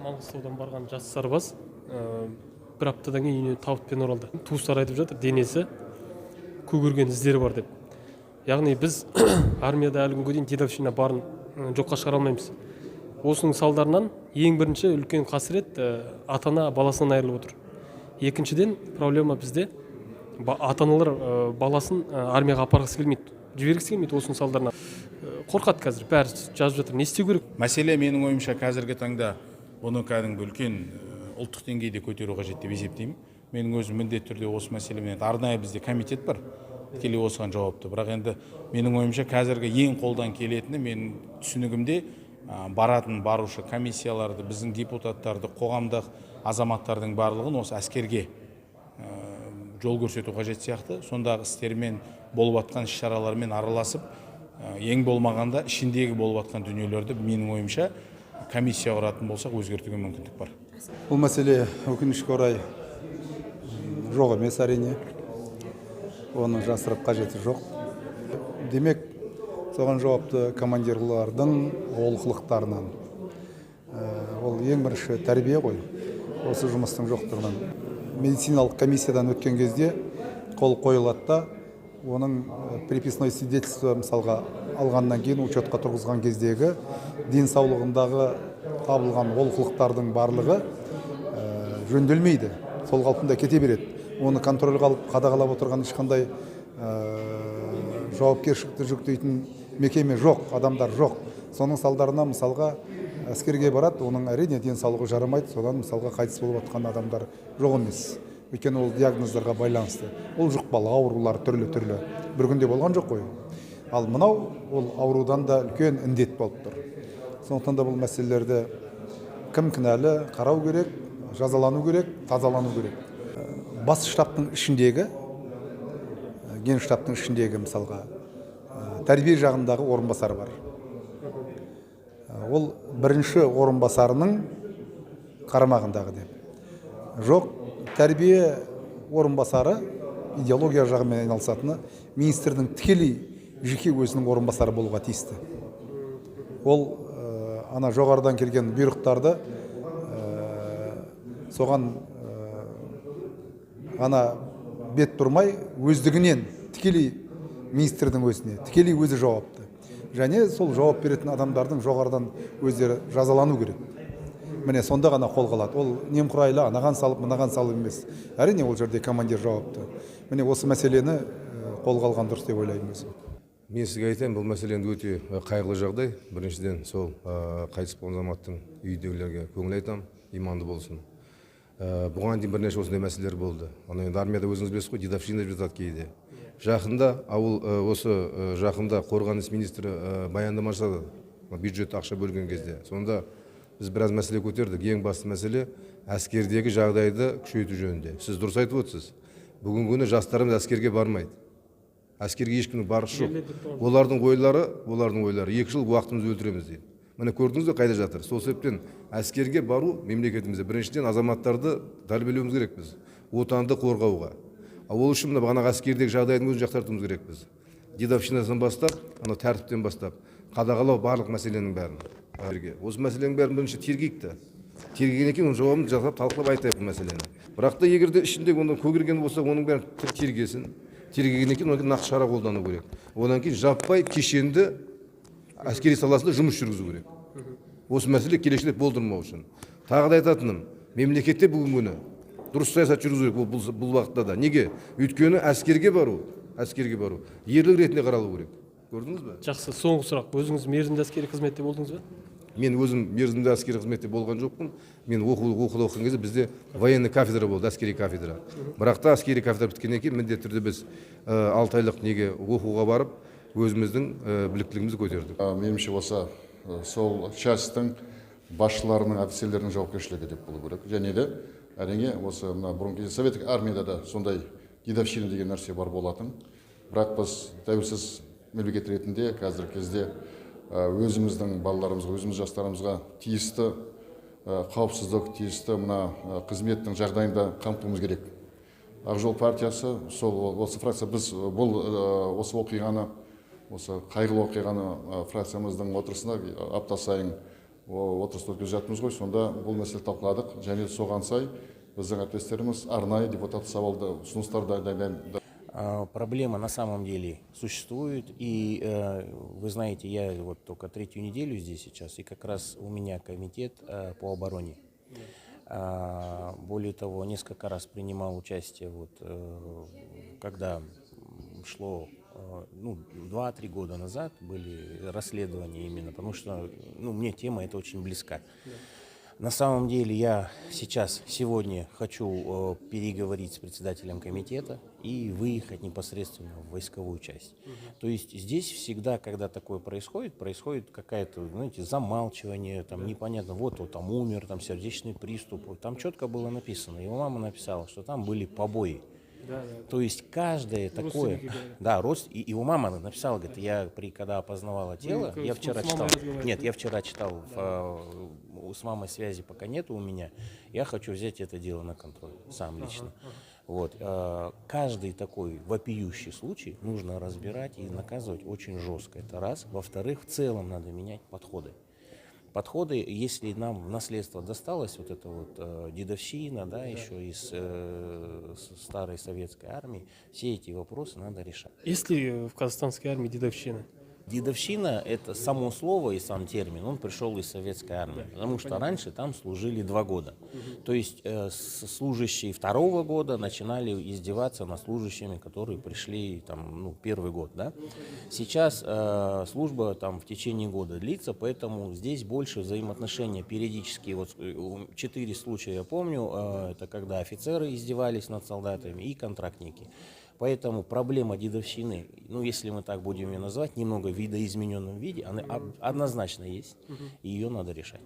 Маңғыстаудан барған жас сарбаз бір аптадан кейін үйіне табытпен оралды. Туыстар айтып жатыр, денесі көгерген іздері бар деп. Яғни біз армияда әлі күнге дейін дедовщина барын жоққа шығара алмаймыз. Осының салдарынан ең бірінші үлкен қасірет ата-ана баласынан айырылып отыр. Екіншіден проблема бізде ата-аналар баласын армияға апарғысы келмейді, жібергісі келмейді. Осының салдарынан қорқады. Қазір бәрі жазып жатыр. Не істеу керек? Мәселе менің ойымша қазіргі таңда бұны кәдімгі үлкен ұлттық деңгейде көтеру қажет деп есептеймін. Менің өзім міндетті түрде осы мәселемен арнайы бізде комитет бар, тікелей осыған жауапты. Бірақ енді менің ойымша қазіргі ең қолдан келетіні, менің түсінігімде барушы комиссияларды, біздің депутаттарды, қоғамдық азаматтардың барлығын осы әскерге жол көрсету қажет сияқты. Сондағы істермен болып жатқан іс-шаралармен араласып, ең болмағанда ішіндегі болып жатқан дүниелерді менің ойымша комиссия құратын болсақ өзгертуге мүмкіндік бар. Бұл мәселе өкінішке орай жоқ емес, әрине. Оны жасырып қажеті жоқ. Демек, соған жауапты командирлардың олқылықтарынан. Ол ең бірінші тәрбие ғой. Осы жұмыстың жоқтығынан. Медициналық комиссиядан өткен кезде қол қойылады да, оның приписной свидетельство мысалға алғаннан кейін учетқа тұрғызған кездегі денсаулығындағы табылған олқылықтардың барлығы жөнделмейді. Сол қалпында кете береді. Оны контрольға алып қадағалап отырған ешқандай жауапкершілікті жүктейтін мекеме жоқ, адамдар жоқ. Соның салдарынан мысалға әскерге барады, оның әрине денсаулығы жарамайды, содан мысалға қайтыс болып жатқан адамдар жоқ емес. Өйткені ол диагноздарға байланысты. Ол жұқпалы аурулар түрлі-түрлі бір күнде болған жоқ қой. Ал мынау ол аурудан да үлкен індет болып тұр. Сондықтан да бұл мәселелерді кім кінәлі қарау керек, жазалану керек, тазалану керек. Бас штабтың ішіндегі, ген штабтың ішіндегі мысалға тәрбие жағындағы орынбасар бар. Ол бірінші орынбасарының қарамағындағы деп. Жоқ, тәрбие орынбасары идеология жағымен айналысатыны министрдің тікелей жеке өзінің орынбасары болуға тиісті. Ол ана жоғарыдан келген бұйрықтарды соған ана бет тұрмай өздігінен тікелей министрдің өзіне, тікелей өзі жауапты. Және сол жауап беретін адамдардың жоғарыдан өздері жазалану керек. Міне сонда ғана қолға алады. Ол немқұрайлы анаған салып, мынаған салып емес. Әрине ол жерде командир жауапты. Міне осы мәселені қолға алған дұрыс деп ойлаймын өзім. Мен сізге айтайын, бұл мәселені өте қайғылы жағдай. Біріншіден сол қайтыс болған азаматтың үйдегілерге көңіл айтамын, иманды болсын. Бұған дейін бірнеше осындай мәселелер болды. Оны енді армияда өзіңіз білесіз ғой, дедовщина деп жатады кейде. Жақында жақында қорғаныс министрі баяндама жасады, бюджет ақша бөлген кезде. Сонда біз біраз мәселе көтердік. Ең басты мәселе әскердегі жағдайды күшейту жөнінде. Сіз дұрыс айтып отырсыз. Бүгінгі күні жастарымыз әскерге бармайды. Әскерге ешкімнің барғысы жоқ. Олардың ойлары 2 жыл уақытымызды өлтіреміз дейді. Міне көрдіңіз бе қайда жатыр? Сол себептен әскерге бару мемлекетімізде біріншіден азаматтарды тәрбиелеуіміз керекпіз. Отанды қорғауға. Ол үшін мына бағанағы әскердегі жағдайдың өзін жақсартуымыз керекпіз. Дедовщинадан бастап, тәртіптен бастап, қадағалау барлық мәселенің бәрін. Осы мәселенің бәрін бірінші тергейікті. Тергеген екен, оның жауабын жасап талқылап айтайық бұл мәселені. Бірақ та егер де ішінде онdan көгерген болса, оның бәрін тергесін. Тергеген екен, одан нақты шара қолдану керек. Одан кейін жаппай кешенді әскери саласында жұмыс жүргізу керек. Осы мәселе келешекте болдырмау үшін. Тағы да айтатыным, мемлекетте бүгінгі күні дұрыс саясат жүргізу керек бұл уақытта да. Неге? Өйткені әскерге бару ерлік ретінде қаралу керек. Көрдіңіз бе? Жақсы, соңғы сұрақ. Өзіңіз мерзімді әскери қызметте болдыңыз ба? Мен өзім мерзімді әскери қызметте болған жоқпын. Мен оқуда оқыған кезде бізде военный кафедра болды, әскери кафедра. Бірақ та әскери кафедра біткеннен кейін міндетті түрде біз 6 айлық оқуға барып, өзіміздің біліктілігімізді көтердік. Меніңше осы сол частьтің басшыларының, офицерлерінің жауапкершілігі деп болу керек. Және де әрине осы бұрынғы советтік армияда да сондай дедовщина деген нәрсе бар болатын. Бірақ біз тәуелсіз мемлекет ретінде қазіргі кезде өзіміздің балаларымызға, өзіміз жастарымызға тиісті қауіпсіздік, тиісті қызметтің жағдайында қамтуымыз керек. Ақ жол партиясы, осы фракция біз осы оқиғаны, осы қайғылы оқиғаны фракциямыздың отырысында апта сайын отырысты өткізіп жатырмыз ғой, сонда бұл мәселе талқыладық, және соған сай біздің әріптестеріміз арнайы депутат сауалды ұсыныстарды дайындады. Проблема на самом деле существует, и вы знаете, я вот только третью неделю здесь сейчас, и как раз у меня комитет по обороне. Более того, несколько раз принимал участие, вот, когда шло, ну, 2-3 года назад были расследования именно, потому что, ну, мне тема эта очень близка. На самом деле я сегодня хочу переговорить с председателем комитета и выехать непосредственно в войсковую часть. То есть здесь всегда, когда такое происходит какое-то, знаете, замалчивание, там непонятно, вот он там умер, там сердечный приступ. Там четко было написано, его мама написала, что там были побои. То есть каждое такое, да, и его мама написала, говорит, когда опознавала тело, я вчера читал, нет, я вчера читал, с мамой связи пока нету у меня, я хочу взять это дело на контроль, сам лично. Вот, каждый такой вопиющий случай нужно разбирать и наказывать очень жестко, это раз. Во-вторых, в целом надо менять подходы. Если нам в наследство досталось вот эта вот дедовщина, да, еще из старой советской армии, все эти вопросы надо решать. Есть ли в казахстанской армии дедовщина? Дедовщина – это само слово и сам термин, он пришел из советской армии, потому что раньше там служили 2 года. То есть служащие 2-го года начинали издеваться над служащими, которые пришли там, ну, 1-й год. Да? Сейчас служба там в течение года длится, поэтому здесь больше взаимоотношения периодически. Вот 4 случая я помню, это когда офицеры издевались над солдатами и контрактники. Поэтому проблема дедовщины, ну, если мы так будем ее назвать, немного в видоизмененном виде, она однозначно есть, и ее надо решать.